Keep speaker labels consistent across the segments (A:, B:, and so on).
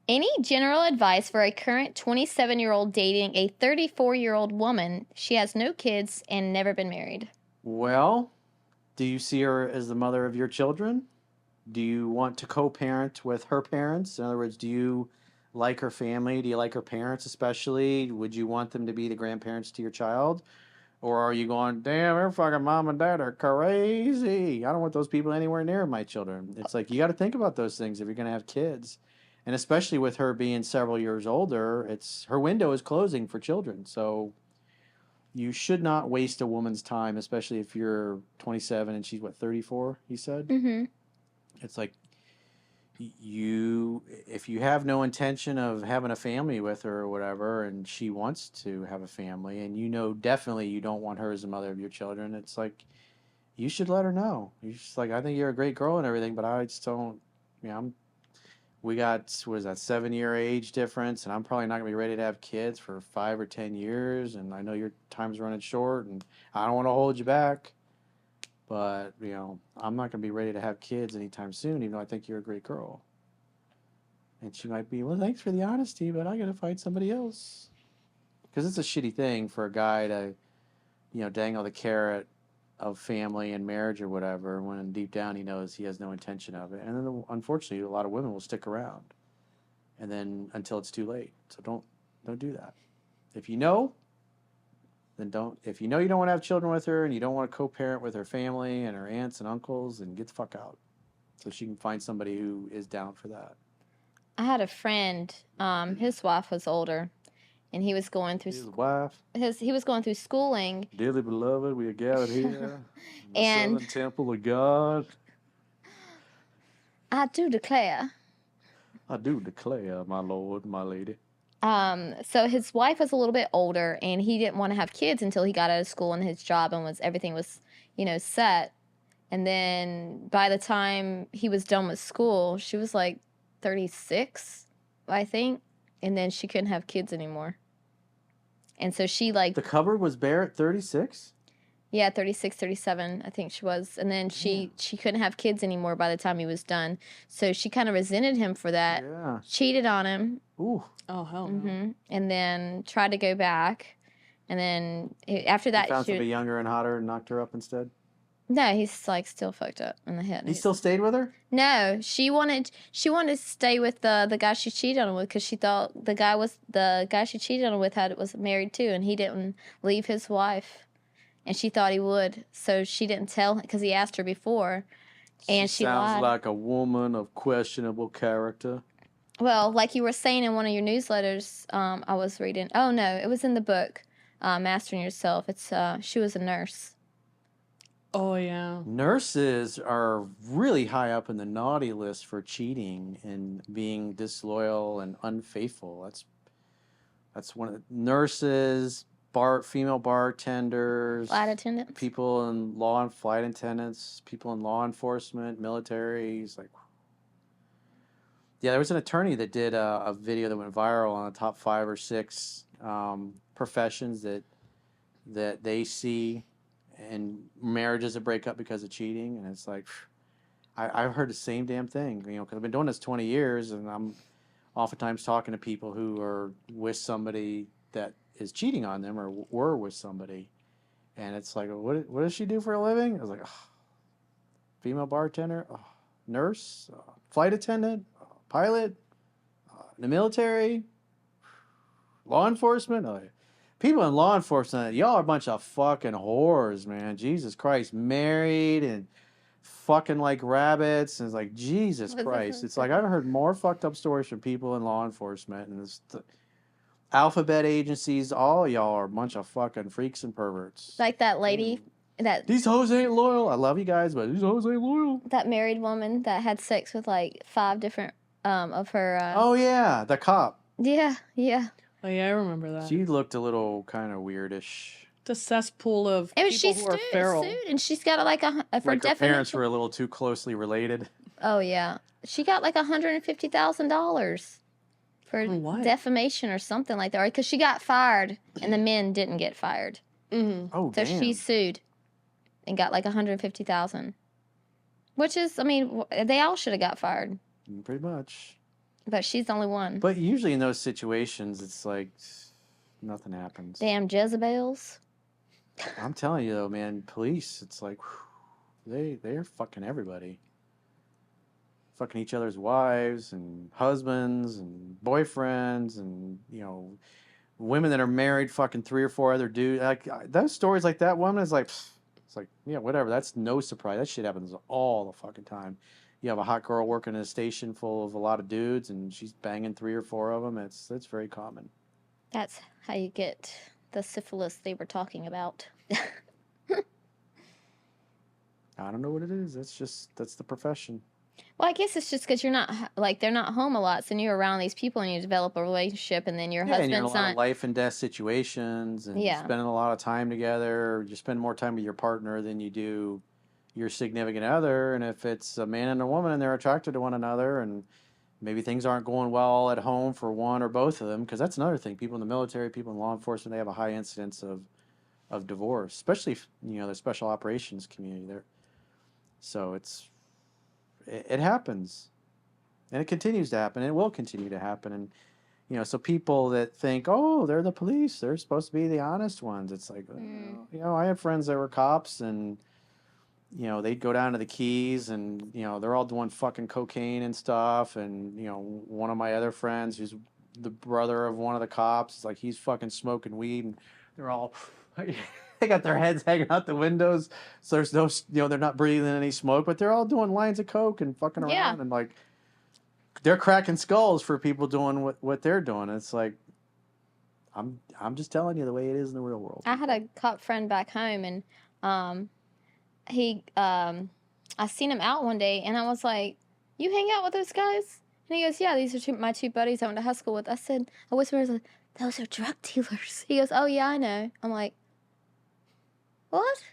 A: Any general advice for a current 27-year-old dating a 34-year-old woman? She has no kids and never been married.
B: Well, do you see her as the mother of your children? Do you want to co-parent with her parents? In other words, do you like her family? Do you like her parents especially? Would you want them to be the grandparents to your child? Or are you going, damn, her fucking mom and dad are crazy. I don't want those people anywhere near my children. It's like you got to think about those things if you're going to have kids. And especially with her being several years older, it's her window is closing for children. So you should not waste a woman's time, especially if you're 27 and she's what, 34, you said?
A: Mm-hmm.
B: It's like if you have no intention of having a family with her or whatever, and she wants to have a family, and you know definitely you don't want her as the mother of your children, it's like you should let her know. You're just like, I think you're a great girl and everything, but I just don't. We got, what is that, 7-year age difference, and I'm probably not gonna be ready to have kids for 5 or 10 years, and I know your time's running short, and I don't want to hold you back. But, I'm not going to be ready to have kids anytime soon, even though I think you're a great girl. And she might be, well, thanks for the honesty, but I got to find somebody else. Because it's a shitty thing for a guy to, dangle the carrot of family and marriage or whatever, when deep down he knows he has no intention of it. And then, unfortunately, a lot of women will stick around. And then until it's too late. So don't do that. If you know, then don't. If you know you don't want to have children with her and you don't want to co-parent with her family and her aunts and uncles, then get the fuck out, so she can find somebody who is down for that.
A: I had a friend. His wife was older, and he was going through.
B: His wife.
A: He was going through schooling.
B: Dearly beloved, we are gathered here in the Southern Temple of God.
A: I do declare.
B: I do declare, my lord, my lady.
A: So his wife was a little bit older, and he didn't want to have kids until he got out of school and his job and everything was, set. And then by the time he was done with school, she was like 36, I think, and then she couldn't have kids anymore. And so she the
B: cupboard was bare at 36?
A: Yeah, 36, 37, I think she was. And then she couldn't have kids anymore by the time he was done. So she kind of resented him for that.
B: Yeah.
A: Cheated on him.
B: Ooh.
C: Oh, hell no.
A: And then tried to go back. And then after that...
B: He found somebody younger and hotter and knocked her up instead?
A: No, he's still fucked up in the head.
B: He still stayed with her?
A: No, she wanted to stay with the guy she cheated on with because she thought the guy she cheated on with was married too, and he didn't leave his wife. And she thought he would, so she didn't tell him because he asked her before, and she
B: sounds
A: lied.
B: like a woman of questionable character.
A: Well, like you were saying in one of your newsletters, I was reading. Oh no, it was in the book, Mastering Yourself. It's she was a nurse.
C: Oh yeah.
B: Nurses are really high up in the naughty list for cheating and being disloyal and unfaithful. That's one of the nurses. Female bartenders,
A: Flight attendants,
B: people in flight attendants, people in law enforcement, military. There was an attorney that did a video that went viral on the top 5 or 6 professions that they see in marriages that break up because of cheating, and it's like I've heard the same damn thing, because I've been doing this 20 years, and I'm oftentimes talking to people who are with somebody that is cheating on them or were with somebody, and it's like, what does she do for a living? I was like, female bartender, nurse, flight attendant, pilot, in the military, law enforcement. People in law enforcement, y'all are a bunch of fucking whores, man. Jesus Christ, married and fucking like rabbits, and it's like, Jesus Christ. It's like I've heard more fucked up stories from people in law enforcement, and it's alphabet agencies, all y'all are a bunch of fucking freaks and perverts.
A: Like that lady
B: these hoes ain't loyal. I love you guys, but these hoes ain't loyal.
A: That married woman that had sex with like 5 different of her.
B: Oh yeah, the cop.
A: Yeah.
C: Oh yeah, I remember that.
B: She looked a little kind of weirdish.
C: The cesspool of people who are feral.
A: Sued, and she's got
B: her parents were a little too closely related.
A: Oh yeah, she got like $150,000 for defamation or something like that, because she got fired and the men didn't get fired.
C: Mm-hmm.
B: Oh,
A: so damn. She sued and got like $150,000, which is, I mean, they all should have got fired.
B: Pretty much.
A: But she's the only one.
B: But usually in those situations, it's like nothing happens.
A: Damn Jezebels.
B: I'm telling you though, man, police, it's like they're fucking everybody. Fucking each other's wives and husbands and boyfriends and, women that are married fucking 3 or 4 other dudes. Like those stories like that woman is like, it's like, yeah, whatever. That's no surprise. That shit happens all the fucking time. You have a hot girl working in a station full of a lot of dudes and she's banging 3 or 4 of them. It's very common.
A: That's how you get the syphilis they were talking about.
B: I don't know what it is. That's the profession.
A: Well, I guess it's just because you're not, like, they're not home a lot, so you're around these people and you develop a relationship, and then your husband's
B: and you're in a lot
A: not...
B: of life and death situations, and you're spending a lot of time together. You spend more time with your partner than you do your significant other, and if it's a man and a woman and they're attracted to one another, and maybe things aren't going well at home for one or both of them, because that's another thing. People in the military, people in law enforcement, they have a high incidence of divorce, especially, the special operations community there. So it happens, and it continues to happen. It will continue to happen. And, so people that think, oh, they're the police, they're supposed to be the honest ones. It's like, I have friends that were cops, and, they'd go down to the Keys, and, they're all doing fucking cocaine and stuff. And, one of my other friends, who's the brother of one of the cops, is like, he's fucking smoking weed, and they're all... They got their heads hanging out the windows, so there's no, they're not breathing any smoke, but they're all doing lines of coke and fucking around, and like they're cracking skulls for people doing what they're doing. It's like, I'm just telling you the way it is in the real world.
A: I had a cop friend back home, and I seen him out one day, and I was like, "You hang out with those guys?" And he goes, "Yeah, these are my 2 buddies I went to high school with." I whispered, "Those are drug dealers." He goes, "Oh yeah, I know." I'm like, what?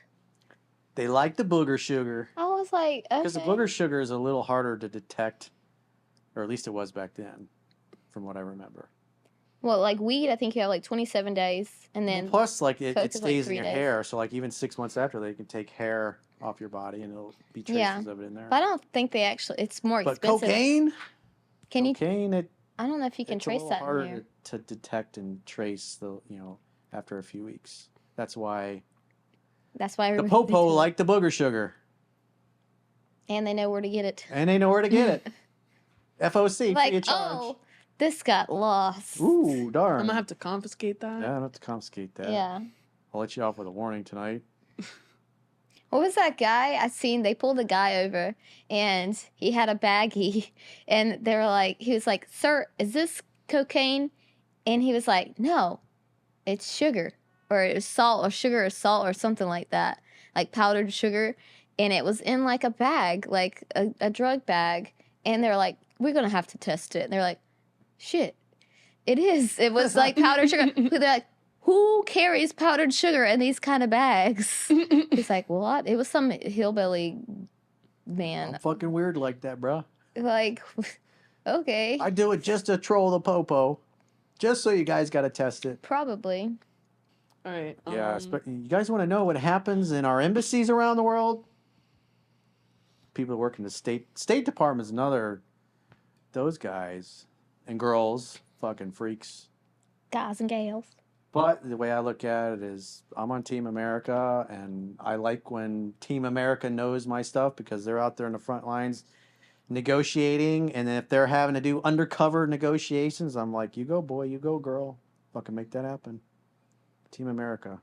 B: They like the booger sugar.
A: I was like, okay.
B: Because the booger sugar is a little harder to detect, or at least it was back then, from what I remember.
A: Well, like weed, I think you have like 27 days, and then
B: plus, like it stays
A: like
B: in your hair, so like even 6 months after, they can take hair off your body, and it'll be traces of it in there.
A: But I don't think they actually. It's more expensive.
B: But cocaine.
A: Cocaine. I don't know if you can trace that.
B: It's a little harder to detect and trace after a few weeks. That's why the popo like the booger sugar.
A: And they know where to get it.
B: FOC,
A: like,
B: free of charge.
A: Oh, this got lost.
B: Ooh, darn.
C: I'm going to have to confiscate that?
B: Yeah, I'm going to have to confiscate that.
A: Yeah.
B: I'll let you off with a warning tonight.
A: What was that guy I seen? They pulled a guy over, and he had a baggie, and they were like, he was like, "Sir, is this cocaine?" And he was like, "No, it's sugar. Or it was salt or sugar or salt or something like that, like powdered sugar." And it was in like a bag, like a drug bag. And they're like, "We're going to have to test it." And they're like, "Shit, it is." It was like powdered sugar. They're like, "Who carries powdered sugar in these kind of bags?" He's like, "What?" It was some hillbilly man.
B: I'm fucking weird like that, bro.
A: Like, okay.
B: I do it just to troll the popo. Just so you guys got to test it.
A: Probably.
C: All right.
B: Yeah, you guys want to know what happens in our embassies around the world? People that work in the State Department is another. Those guys and girls, fucking freaks.
A: Guys and gals.
B: But the way I look at it is, I'm on Team America, and I like when Team America knows my stuff, because they're out there in the front lines negotiating, and if they're having to do undercover negotiations, I'm like, you go boy, you go girl, fucking make that happen. Team America.